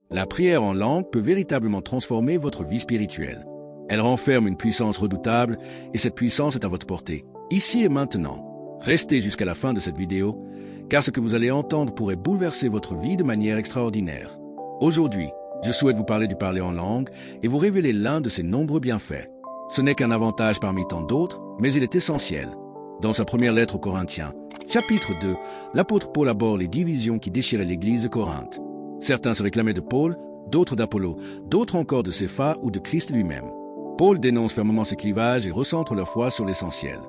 La prière en langue peut véritablement transformer votre vie spirituelle. Elle renferme une puissance redoutable et cette puissance est à votre portée, ici et maintenant. Restez jusqu'à la fin de cette vidéo, car ce que vous allez entendre pourrait bouleverser votre vie de manière extraordinaire. Aujourd'hui, je souhaite vous parler du parler en langue et vous révéler l'un de ses nombreux bienfaits. Ce n'est qu'un avantage parmi tant d'autres, mais il est essentiel. Dans sa première lettre aux Corinthiens, chapitre 2, l'apôtre Paul aborde les divisions qui déchiraient l'église de Corinthe. Certains se réclamaient de Paul, d'autres d'Apollo, d'autres encore de Cépha ou de Christ lui-même. Paul dénonce fermement ces clivages et recentre leur foi sur l'essentiel.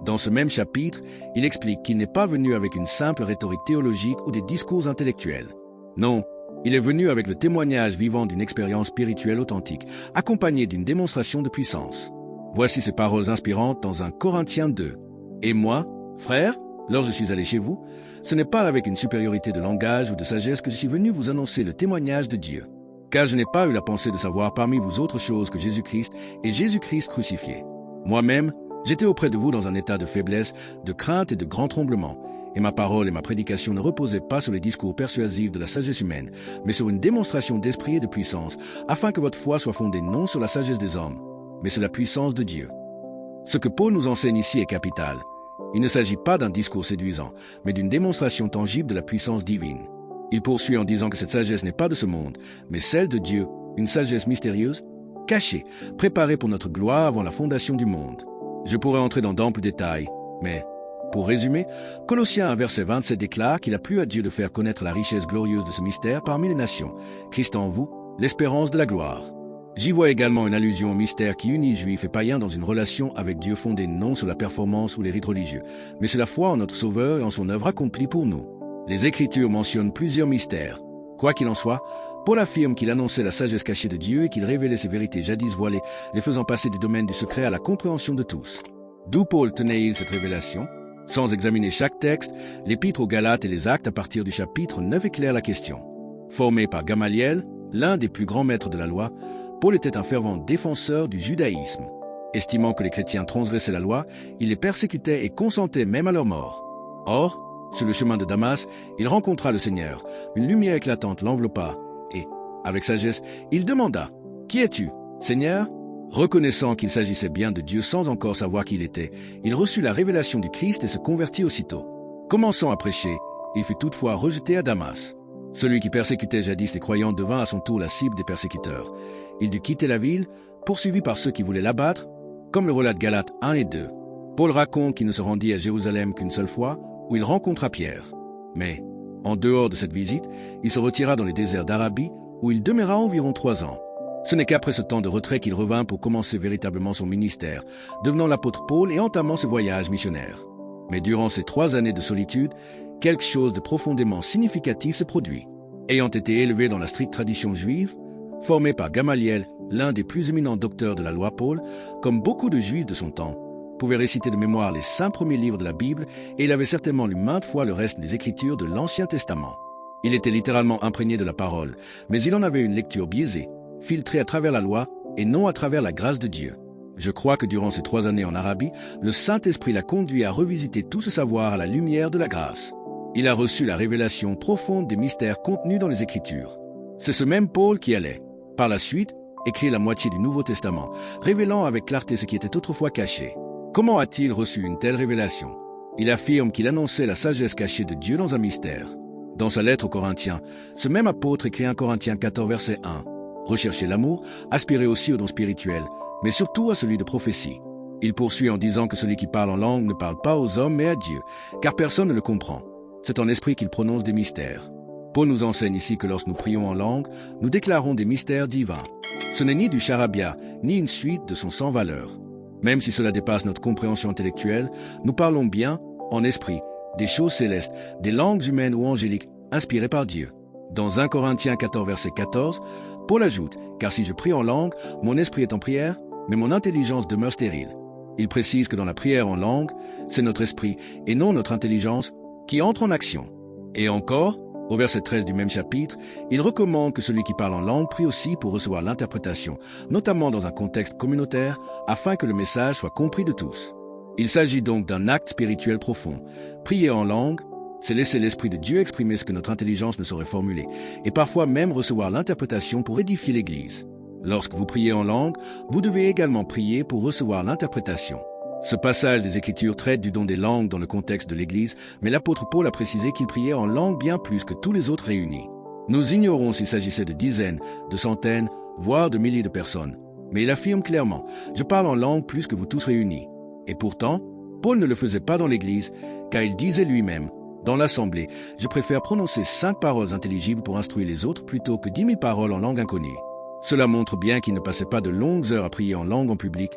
Dans ce même chapitre, il explique qu'il n'est pas venu avec une simple rhétorique théologique ou des discours intellectuels. Non, il est venu avec le témoignage vivant d'une expérience spirituelle authentique, accompagnée d'une démonstration de puissance. Voici ces paroles inspirantes dans 1 Corinthiens 2. « Et moi, frères, lorsque je suis allé chez vous, ce n'est pas avec une supériorité de langage ou de sagesse que je suis venu vous annoncer le témoignage de Dieu. Car je n'ai pas eu la pensée de savoir parmi vous autre chose que Jésus-Christ et Jésus-Christ crucifié. Moi-même, j'étais auprès de vous dans un état de faiblesse, de crainte et de grand tremblement, et ma parole et ma prédication ne reposaient pas sur les discours persuasifs de la sagesse humaine, mais sur une démonstration d'esprit et de puissance, afin que votre foi soit fondée non sur la sagesse des hommes, mais sur la puissance de Dieu. » Ce que Paul nous enseigne ici est capital. Il ne s'agit pas d'un discours séduisant, mais d'une démonstration tangible de la puissance divine. Il poursuit en disant que cette sagesse n'est pas de ce monde, mais celle de Dieu, une sagesse mystérieuse, cachée, préparée pour notre gloire avant la fondation du monde. Je pourrais entrer dans d'amples détails, mais, pour résumer, Colossiens 1 verset 27 déclare qu'il a plu à Dieu de faire connaître la richesse glorieuse de ce mystère parmi les nations, Christ en vous, l'espérance de la gloire. J'y vois également une allusion au mystère qui unit juifs et païens dans une relation avec Dieu fondée non sur la performance ou les rites religieux, mais sur la foi en notre Sauveur et en son œuvre accomplie pour nous. Les Écritures mentionnent plusieurs mystères. Quoi qu'il en soit, Paul affirme qu'il annonçait la sagesse cachée de Dieu et qu'il révélait ces vérités jadis voilées, les faisant passer du domaine du secret à la compréhension de tous. D'où Paul tenait-il cette révélation? Sans examiner chaque texte, l'Épître aux Galates et les Actes à partir du chapitre 9 éclairent la question. Formé par Gamaliel, l'un des plus grands maîtres de la loi, Paul était un fervent défenseur du judaïsme. Estimant que les chrétiens transgressaient la loi, il les persécutait et consentait même à leur mort. Or, sur le chemin de Damas, il rencontra le Seigneur. Une lumière éclatante l'enveloppa et, avec sagesse, il demanda « Qui es-tu, Seigneur ?» Reconnaissant qu'il s'agissait bien de Dieu sans encore savoir qui il était, il reçut la révélation du Christ et se convertit aussitôt. Commençant à prêcher, il fut toutefois rejeté à Damas. Celui qui persécutait jadis les croyants devint à son tour la cible des persécuteurs. Il dut quitter la ville, poursuivi par ceux qui voulaient l'abattre, comme le relate Galates 1 et 2. Paul raconte qu'il ne se rendit à Jérusalem qu'une seule fois, où il rencontra Pierre. Mais, en dehors de cette visite, il se retira dans les déserts d'Arabie, où il demeura environ 3 ans. Ce n'est qu'après ce temps de retrait qu'il revint pour commencer véritablement son ministère, devenant l'apôtre Paul et entamant ce voyage missionnaire. Mais durant ces 3 années de solitude, quelque chose de profondément significatif se produit. Ayant été élevé dans la stricte tradition juive, formé par Gamaliel, l'un des plus éminents docteurs de la loi, Paul, comme beaucoup de juifs de son temps, pouvait réciter de mémoire les 5 premiers livres de la Bible et il avait certainement lu maintes fois le reste des Écritures de l'Ancien Testament. Il était littéralement imprégné de la parole, mais il en avait une lecture biaisée, filtrée à travers la loi et non à travers la grâce de Dieu. Je crois que durant ces 3 années en Arabie, le Saint-Esprit l'a conduit à revisiter tout ce savoir à la lumière de la grâce. Il a reçu la révélation profonde des mystères contenus dans les Écritures. C'est ce même Paul qui allait, par la suite, écrire la moitié du Nouveau Testament, révélant avec clarté ce qui était autrefois caché. Comment a-t-il reçu une telle révélation? Il affirme qu'il annonçait la sagesse cachée de Dieu dans un mystère. Dans sa lettre aux Corinthiens, ce même apôtre écrit 1 Corinthiens 14 verset 1. Recherchez l'amour, aspirez aussi au don spirituel, mais surtout à celui de prophétie. Il poursuit en disant que celui qui parle en langue ne parle pas aux hommes mais à Dieu, car personne ne le comprend. C'est en esprit qu'il prononce des mystères. Paul nous enseigne ici que lorsque nous prions en langue, nous déclarons des mystères divins. Ce n'est ni du charabia, ni une suite de son sans valeur. Même si cela dépasse notre compréhension intellectuelle, nous parlons bien, en esprit, des choses célestes, des langues humaines ou angéliques, inspirées par Dieu. Dans 1 Corinthiens 14 verset 14, Paul ajoute « Car si je prie en langue, mon esprit est en prière, mais mon intelligence demeure stérile. » Il précise que dans la prière en langue, c'est notre esprit et non notre intelligence qui entre en action. Et encore, au verset 13 du même chapitre, il recommande que celui qui parle en langue prie aussi pour recevoir l'interprétation, notamment dans un contexte communautaire, afin que le message soit compris de tous. Il s'agit donc d'un acte spirituel profond. Prier en langue, c'est laisser l'Esprit de Dieu exprimer ce que notre intelligence ne saurait formuler, et parfois même recevoir l'interprétation pour édifier l'Église. Lorsque vous priez en langue, vous devez également prier pour recevoir l'interprétation. Ce passage des Écritures traite du don des langues dans le contexte de l'Église, mais l'apôtre Paul a précisé qu'il priait en langue bien plus que tous les autres réunis. Nous ignorons s'il s'agissait de dizaines, de centaines, voire de milliers de personnes. Mais il affirme clairement « Je parle en langue plus que vous tous réunis ». Et pourtant, Paul ne le faisait pas dans l'Église, car il disait lui-même « Dans l'assemblée, je préfère prononcer 5 paroles intelligibles pour instruire les autres plutôt que 10 000 paroles en langue inconnue ». Cela montre bien qu'il ne passait pas de longues heures à prier en langue en public,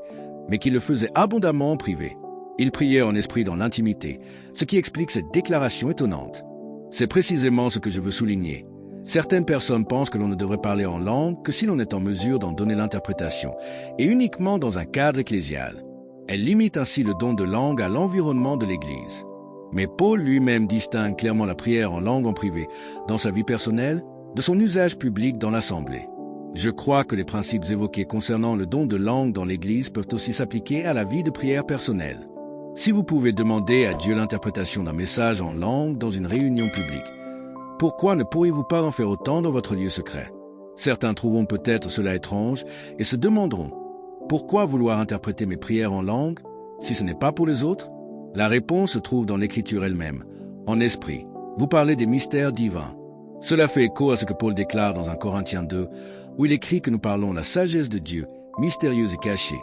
mais qu'il le faisait abondamment en privé. Il priait en esprit dans l'intimité, ce qui explique cette déclaration étonnante. C'est précisément ce que je veux souligner. Certaines personnes pensent que l'on ne devrait parler en langue que si l'on est en mesure d'en donner l'interprétation, et uniquement dans un cadre ecclésial. Elles limitent ainsi le don de langue à l'environnement de l'Église. Mais Paul lui-même distingue clairement la prière en langue en privé, dans sa vie personnelle, de son usage public dans l'Assemblée. Je crois que les principes évoqués concernant le don de langue dans l'Église peuvent aussi s'appliquer à la vie de prière personnelle. Si vous pouvez demander à Dieu l'interprétation d'un message en langue dans une réunion publique, pourquoi ne pourriez-vous pas en faire autant dans votre lieu secret? Certains trouveront peut-être cela étrange et se demanderont « Pourquoi vouloir interpréter mes prières en langue si ce n'est pas pour les autres ?» La réponse se trouve dans l'Écriture elle-même. En esprit, vous parlez des mystères divins. Cela fait écho à ce que Paul déclare dans 1 Corinthiens 2, où il écrit que nous parlons la sagesse de Dieu, mystérieuse et cachée,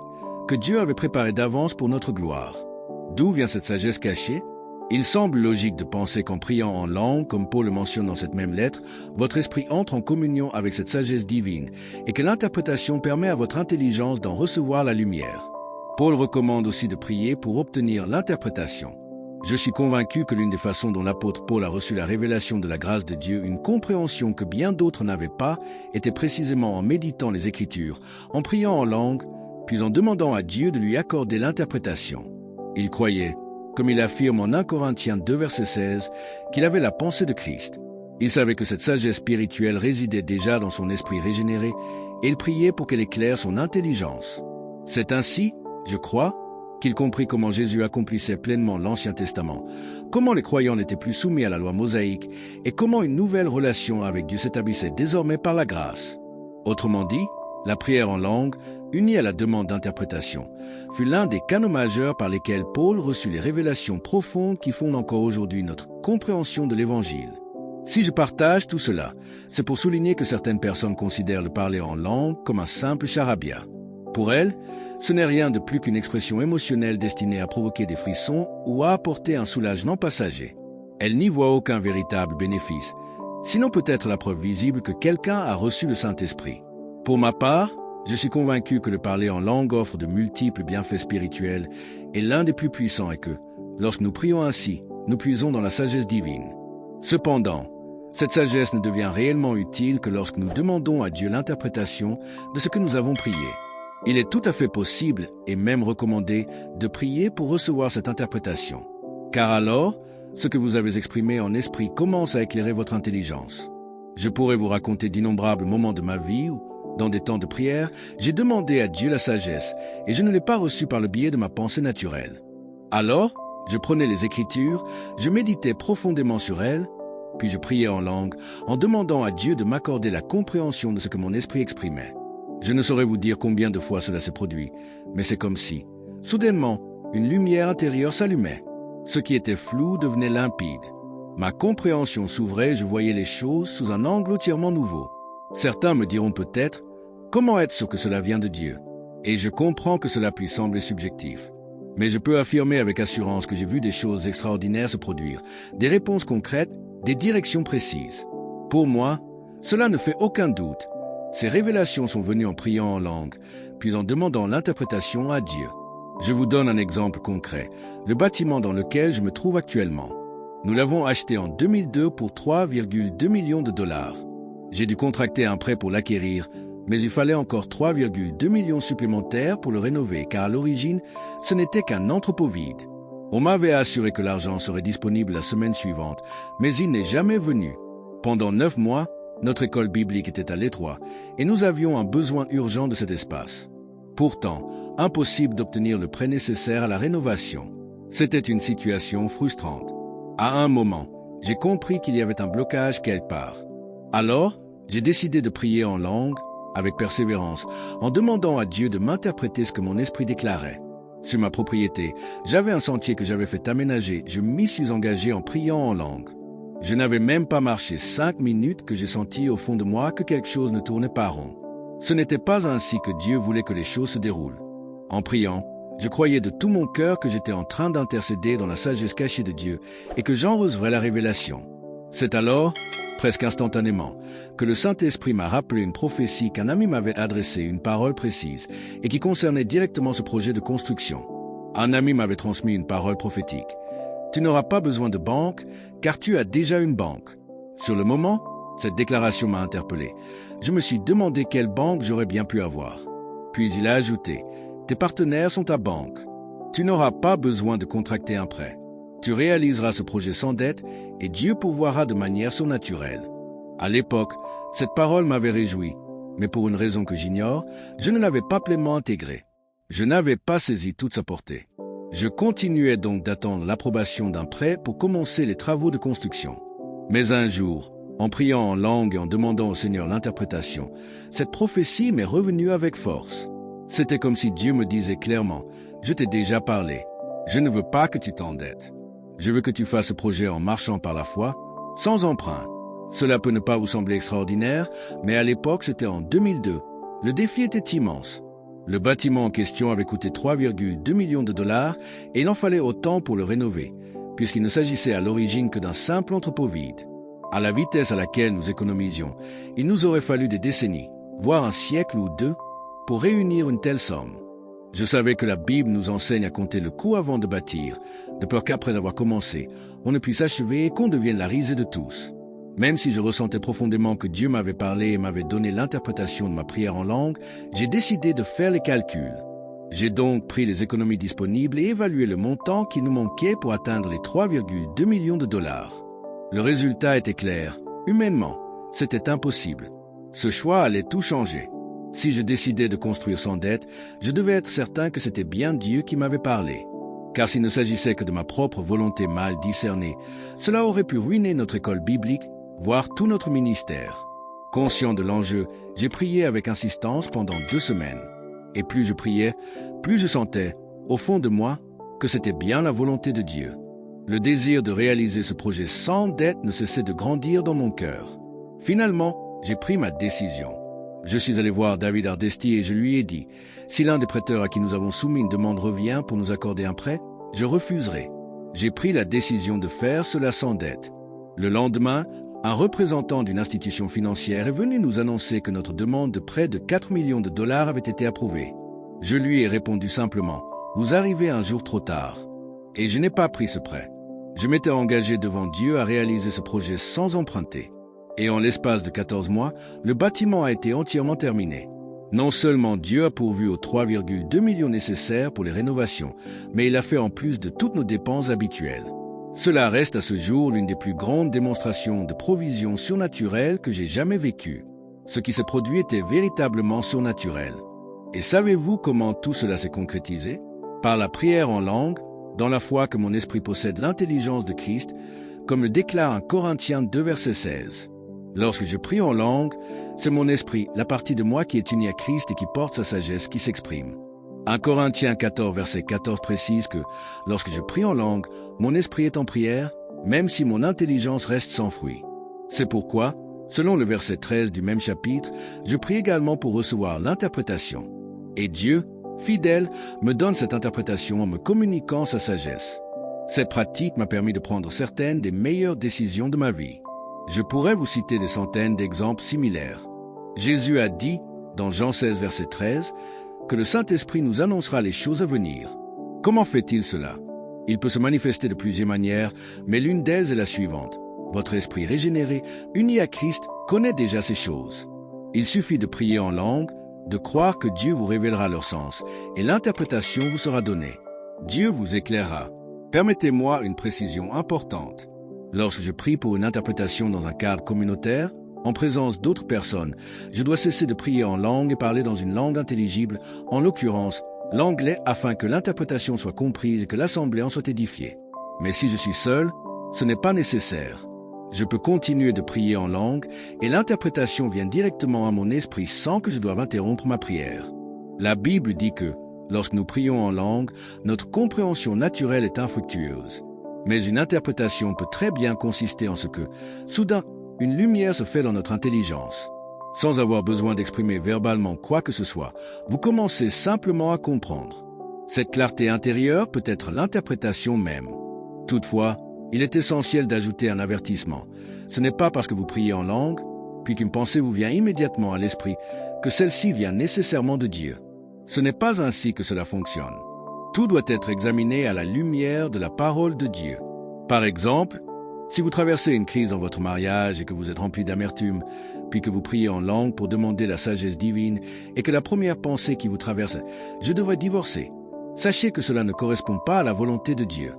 que Dieu avait préparée d'avance pour notre gloire. D'où vient cette sagesse cachée? Il semble logique de penser qu'en priant en langue, comme Paul le mentionne dans cette même lettre, votre esprit entre en communion avec cette sagesse divine et que l'interprétation permet à votre intelligence d'en recevoir la lumière. Paul recommande aussi de prier pour obtenir l'interprétation. Je suis convaincu que l'une des façons dont l'apôtre Paul a reçu la révélation de la grâce de Dieu, une compréhension que bien d'autres n'avaient pas, était précisément en méditant les Écritures, en priant en langue, puis en demandant à Dieu de lui accorder l'interprétation. Il croyait, comme il affirme en 1 Corinthiens 2 verset 16, qu'il avait la pensée de Christ. Il savait que cette sagesse spirituelle résidait déjà dans son esprit régénéré, et il priait pour qu'elle éclaire son intelligence. C'est ainsi, je crois, qu'il comprit comment Jésus accomplissait pleinement l'Ancien Testament, comment les croyants n'étaient plus soumis à la loi mosaïque et comment une nouvelle relation avec Dieu s'établissait désormais par la grâce. Autrement dit, la prière en langue, unie à la demande d'interprétation, fut l'un des canaux majeurs par lesquels Paul reçut les révélations profondes qui fondent encore aujourd'hui notre compréhension de l'Évangile. Si je partage tout cela, c'est pour souligner que certaines personnes considèrent le parler en langue comme un simple charabia. Pour elles, ce n'est rien de plus qu'une expression émotionnelle destinée à provoquer des frissons ou à apporter un soulagement passager. Elles n'y voient aucun véritable bénéfice, sinon peut-être la preuve visible que quelqu'un a reçu le Saint-Esprit. Pour ma part, je suis convaincu que le parler en langue offre de multiples bienfaits spirituels et l'un des plus puissants est que, lorsque nous prions ainsi, nous puisons dans la sagesse divine. Cependant, cette sagesse ne devient réellement utile que lorsque nous demandons à Dieu l'interprétation de ce que nous avons prié. Il est tout à fait possible et même recommandé de prier pour recevoir cette interprétation. Car alors, ce que vous avez exprimé en esprit commence à éclairer votre intelligence. Je pourrais vous raconter d'innombrables moments de ma vie où, dans des temps de prière, j'ai demandé à Dieu la sagesse et je ne l'ai pas reçue par le biais de ma pensée naturelle. Alors, je prenais les Écritures, je méditais profondément sur elles, puis je priais en langue en demandant à Dieu de m'accorder la compréhension de ce que mon esprit exprimait. Je ne saurais vous dire combien de fois cela s'est produit, mais c'est comme si, soudainement, une lumière intérieure s'allumait. Ce qui était flou devenait limpide. Ma compréhension s'ouvrait et je voyais les choses sous un angle entièrement nouveau. Certains me diront peut-être, comment être sûr que cela vient de Dieu? Et je comprends que cela puisse sembler subjectif. Mais je peux affirmer avec assurance que j'ai vu des choses extraordinaires se produire, des réponses concrètes, des directions précises. Pour moi, cela ne fait aucun doute. Ces révélations sont venues en priant en langue, puis en demandant l'interprétation à Dieu. Je vous donne un exemple concret, le bâtiment dans lequel je me trouve actuellement. Nous l'avons acheté en 2002 pour 3,2 millions de dollars. J'ai dû contracter un prêt pour l'acquérir, mais il fallait encore 3,2 millions supplémentaires pour le rénover, car à l'origine, ce n'était qu'un entrepôt vide. On m'avait assuré que l'argent serait disponible la semaine suivante, mais il n'est jamais venu. Pendant 9 mois, notre école biblique était à l'étroit et nous avions un besoin urgent de cet espace. Pourtant, impossible d'obtenir le prêt nécessaire à la rénovation. C'était une situation frustrante. À un moment, j'ai compris qu'il y avait un blocage quelque part. Alors, j'ai décidé de prier en langue, avec persévérance, en demandant à Dieu de m'interpréter ce que mon esprit déclarait. Sur ma propriété, j'avais un sentier que j'avais fait aménager, je m'y suis engagé en priant en langue. Je n'avais même pas marché 5 minutes que j'ai senti au fond de moi que quelque chose ne tournait pas rond. Ce n'était pas ainsi que Dieu voulait que les choses se déroulent. En priant, je croyais de tout mon cœur que j'étais en train d'intercéder dans la sagesse cachée de Dieu et que j'en recevrais la révélation. C'est alors, presque instantanément, que le Saint-Esprit m'a rappelé une prophétie qu'un ami m'avait adressée, une parole précise, et qui concernait directement ce projet de construction. Un ami m'avait transmis une parole prophétique. « Tu n'auras pas besoin de banque, car tu as déjà une banque. » Sur le moment, cette déclaration m'a interpellé. Je me suis demandé quelle banque j'aurais bien pu avoir. Puis il a ajouté « Tes partenaires sont ta banque. Tu n'auras pas besoin de contracter un prêt. Tu réaliseras ce projet sans dette et Dieu pourvoira de manière surnaturelle. » À l'époque, cette parole m'avait réjoui, mais pour une raison que j'ignore, je ne l'avais pas pleinement intégrée. Je n'avais pas saisi toute sa portée. Je continuais donc d'attendre l'approbation d'un prêt pour commencer les travaux de construction. Mais un jour, en priant en langue et en demandant au Seigneur l'interprétation, cette prophétie m'est revenue avec force. C'était comme si Dieu me disait clairement « Je t'ai déjà parlé. Je ne veux pas que tu t'endettes. Je veux que tu fasses ce projet en marchant par la foi, sans emprunt. » Cela peut ne pas vous sembler extraordinaire, mais à l'époque, c'était en 2002. Le défi était immense. Le bâtiment en question avait coûté 3,2 millions de dollars et il en fallait autant pour le rénover, puisqu'il ne s'agissait à l'origine que d'un simple entrepôt vide. À la vitesse à laquelle nous économisions, il nous aurait fallu des décennies, voire un siècle ou deux, pour réunir une telle somme. Je savais que la Bible nous enseigne à compter le coût avant de bâtir, de peur qu'après avoir commencé, on ne puisse achever et qu'on devienne la risée de tous. Même si je ressentais profondément que Dieu m'avait parlé et m'avait donné l'interprétation de ma prière en langue, j'ai décidé de faire les calculs. J'ai donc pris les économies disponibles et évalué le montant qui nous manquait pour atteindre les 3,2 millions de dollars. Le résultat était clair. Humainement, c'était impossible. Ce choix allait tout changer. Si je décidais de construire sans dette, je devais être certain que c'était bien Dieu qui m'avait parlé. Car s'il ne s'agissait que de ma propre volonté mal discernée, cela aurait pu ruiner notre école biblique, voire tout notre ministère. Conscient de l'enjeu, j'ai prié avec insistance pendant 2 semaines. Et plus je priais, plus je sentais, au fond de moi, que c'était bien la volonté de Dieu. Le désir de réaliser ce projet sans dette ne cessait de grandir dans mon cœur. Finalement, j'ai pris ma décision. Je suis allé voir David Ardesti et je lui ai dit « Si l'un des prêteurs à qui nous avons soumis une demande revient pour nous accorder un prêt, je refuserai. » J'ai pris la décision de faire cela sans dette. Le lendemain, un représentant d'une institution financière est venu nous annoncer que notre demande de prêt de 4 millions de dollars avait été approuvée. Je lui ai répondu simplement « Vous arrivez un jour trop tard. » Et je n'ai pas pris ce prêt. Je m'étais engagé devant Dieu à réaliser ce projet sans emprunter. Et en l'espace de 14 mois, le bâtiment a été entièrement terminé. Non seulement Dieu a pourvu aux 3,2 millions nécessaires pour les rénovations, mais il a fait en plus de toutes nos dépenses habituelles. Cela reste à ce jour l'une des plus grandes démonstrations de provision surnaturelle que j'ai jamais vécues. Ce qui s'est produit était véritablement surnaturel. Et savez-vous comment tout cela s'est concrétisé? Par la prière en langue, dans la foi que mon esprit possède l'intelligence de Christ, comme le déclare 1 Corinthiens 2, verset 16. Lorsque je prie en langue, c'est mon esprit, la partie de moi qui est unie à Christ et qui porte sa sagesse, qui s'exprime. 1 Corinthiens 14, verset 14 précise que lorsque je prie en langue, mon esprit est en prière, même si mon intelligence reste sans fruit. C'est pourquoi, selon le verset 13 du même chapitre, je prie également pour recevoir l'interprétation. Et Dieu, fidèle, me donne cette interprétation en me communiquant sa sagesse. Cette pratique m'a permis de prendre certaines des meilleures décisions de ma vie. Je pourrais vous citer des centaines d'exemples similaires. Jésus a dit, dans Jean 16, verset 13, que le Saint-Esprit nous annoncera les choses à venir. Comment fait-il cela? Il peut se manifester de plusieurs manières, mais l'une d'elles est la suivante. Votre esprit régénéré, uni à Christ, connaît déjà ces choses. Il suffit de prier en langue, de croire que Dieu vous révélera leur sens, et l'interprétation vous sera donnée. Dieu vous éclairera. Permettez-moi une précision importante. Lorsque je prie pour une interprétation dans un cadre communautaire, en présence d'autres personnes, je dois cesser de prier en langue et parler dans une langue intelligible, en l'occurrence l'anglais, afin que l'interprétation soit comprise et que l'assemblée en soit édifiée. Mais si je suis seul, ce n'est pas nécessaire. Je peux continuer de prier en langue et l'interprétation vient directement à mon esprit sans que je doive interrompre ma prière. La Bible dit que, lorsque nous prions en langue, notre compréhension naturelle est infructueuse. Mais une interprétation peut très bien consister en ce que, soudain, une lumière se fait dans notre intelligence. Sans avoir besoin d'exprimer verbalement quoi que ce soit, vous commencez simplement à comprendre. Cette clarté intérieure peut être l'interprétation même. Toutefois, il est essentiel d'ajouter un avertissement. Ce n'est pas parce que vous priez en langue, puis qu'une pensée vous vient immédiatement à l'esprit, que celle-ci vient nécessairement de Dieu. Ce n'est pas ainsi que cela fonctionne. Tout doit être examiné à la lumière de la parole de Dieu. Par exemple, si vous traversez une crise dans votre mariage et que vous êtes rempli d'amertume, puis que vous priez en langue pour demander la sagesse divine et que la première pensée qui vous traverse « Je devrais divorcer », sachez que cela ne correspond pas à la volonté de Dieu.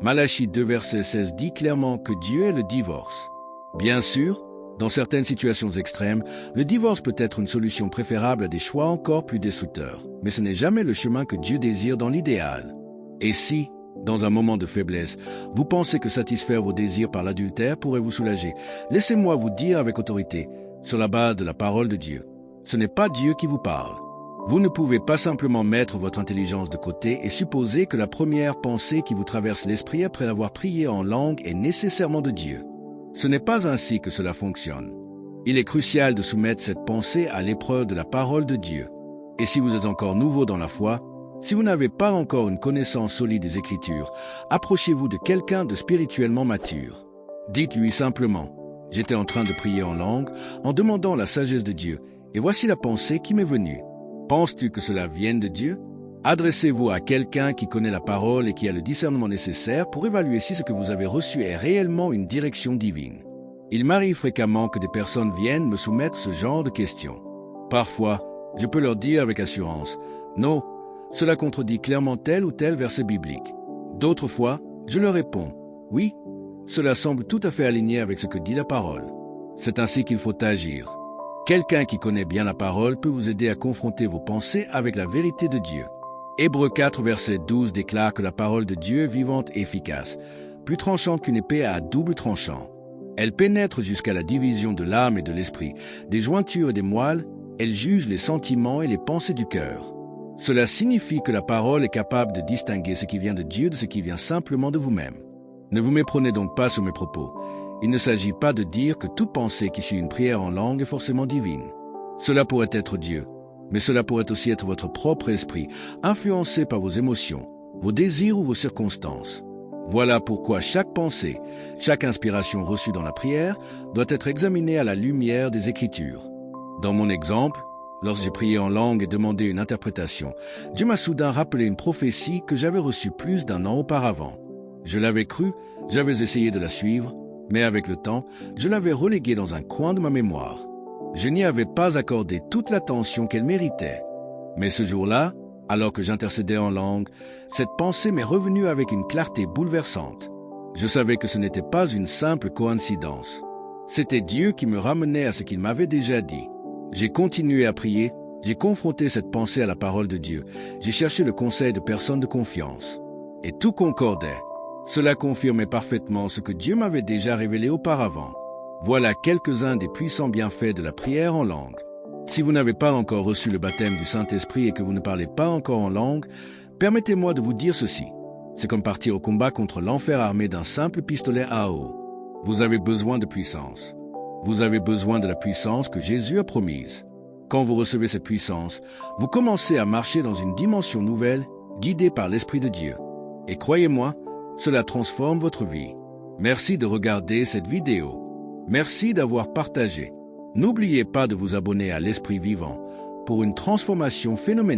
Malachie 2 verset 16 dit clairement que Dieu est le divorce. Bien sûr, dans certaines situations extrêmes, le divorce peut être une solution préférable à des choix encore plus destructeurs, mais ce n'est jamais le chemin que Dieu désire dans l'idéal. Et si, dans un moment de faiblesse, vous pensez que satisfaire vos désirs par l'adultère pourrait vous soulager, laissez-moi vous dire avec autorité, sur la base de la parole de Dieu, ce n'est pas Dieu qui vous parle. Vous ne pouvez pas simplement mettre votre intelligence de côté et supposer que la première pensée qui vous traverse l'esprit après avoir prié en langue est nécessairement de Dieu. Ce n'est pas ainsi que cela fonctionne. Il est crucial de soumettre cette pensée à l'épreuve de la parole de Dieu. Et si vous êtes encore nouveau dans la foi, si vous n'avez pas encore une connaissance solide des Écritures, approchez-vous de quelqu'un de spirituellement mature. Dites-lui simplement, « J'étais en train de prier en langue, en demandant la sagesse de Dieu, et voici la pensée qui m'est venue. » Penses-tu que cela vienne de Dieu? Adressez-vous à quelqu'un qui connaît la parole et qui a le discernement nécessaire pour évaluer si ce que vous avez reçu est réellement une direction divine. Il m'arrive fréquemment que des personnes viennent me soumettre ce genre de questions. Parfois, je peux leur dire avec assurance, « Non, cela contredit clairement tel ou tel verset biblique. » D'autres fois, je leur réponds, « Oui, cela semble tout à fait aligné avec ce que dit la parole. » C'est ainsi qu'il faut agir. Quelqu'un qui connaît bien la parole peut vous aider à confronter vos pensées avec la vérité de Dieu. Hébreux 4, verset 12 déclare que la parole de Dieu est vivante et efficace, plus tranchante qu'une épée à double tranchant. Elle pénètre jusqu'à la division de l'âme et de l'esprit, des jointures et des moelles, elle juge les sentiments et les pensées du cœur. Cela signifie que la parole est capable de distinguer ce qui vient de Dieu de ce qui vient simplement de vous-même. Ne vous méprenez donc pas sur mes propos. Il ne s'agit pas de dire que toute pensée qui suit une prière en langue est forcément divine. Cela pourrait être Dieu, mais cela pourrait aussi être votre propre esprit, influencé par vos émotions, vos désirs ou vos circonstances. Voilà pourquoi chaque pensée, chaque inspiration reçue dans la prière doit être examinée à la lumière des Écritures. Dans mon exemple, lorsque j'ai prié en langue et demandé une interprétation, Dieu m'a soudain rappelé une prophétie que j'avais reçue plus d'1 an auparavant. Je l'avais crue, j'avais essayé de la suivre, mais avec le temps, je l'avais reléguée dans un coin de ma mémoire. Je n'y avais pas accordé toute l'attention qu'elle méritait. Mais ce jour-là, alors que j'intercédais en langue, cette pensée m'est revenue avec une clarté bouleversante. Je savais que ce n'était pas une simple coïncidence. C'était Dieu qui me ramenait à ce qu'il m'avait déjà dit. J'ai continué à prier, j'ai confronté cette pensée à la parole de Dieu, j'ai cherché le conseil de personnes de confiance. Et tout concordait. Cela confirmait parfaitement ce que Dieu m'avait déjà révélé auparavant. Voilà quelques-uns des puissants bienfaits de la prière en langue. Si vous n'avez pas encore reçu le baptême du Saint-Esprit et que vous ne parlez pas encore en langue, permettez-moi de vous dire ceci. C'est comme partir au combat contre l'enfer armé d'un simple pistolet à eau. Vous avez besoin de puissance. Vous avez besoin de la puissance que Jésus a promise. Quand vous recevez cette puissance, vous commencez à marcher dans une dimension nouvelle, guidée par l'Esprit de Dieu. Et croyez-moi, cela transforme votre vie. Merci de regarder cette vidéo. Merci d'avoir partagé. N'oubliez pas de vous abonner à l'Esprit Vivant pour une transformation phénoménale.